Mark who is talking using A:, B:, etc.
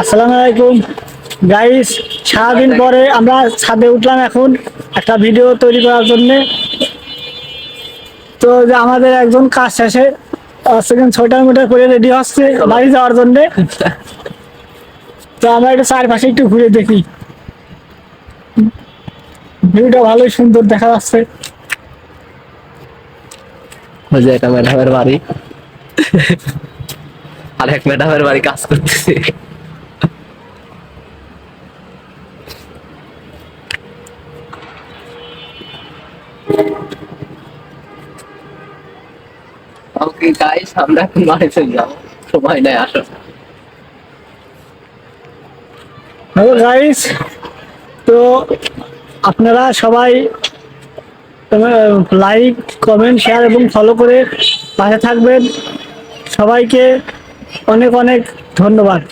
A: আসসালামু আলাইকুম গাইস, সারাদিন পরে আমরা ছাদে উঠলাম এখন একটা ভিডিও তৈরি করার জন্য। তো যে আমাদের একজন কাজ শেষে সেকেন্ড 6টার মধ্যে করে রেডি হচ্ছে বাড়ি যাওয়ার জন্য। তো আমরা একটু চারপাশে একটু ঘুরে দেখি, ভিউটা ভালোই সুন্দর দেখা যাচ্ছে।
B: ওই যে এটা ম্যাডামের বাড়ি, আর এক ম্যাডামের বাড়ি কাজ করতেছে। ওকে গাইস, আমরা এখন বাড়ি চলে যাবো, সময় নেই আসো।
A: হ্যালো গাইস, তো আপনারা সবাই লাইক, কমেন্ট, শেয়ার এবং ফলো করে পাশে থাকবেন। সবাইকে অনেক অনেক ধন্যবাদ।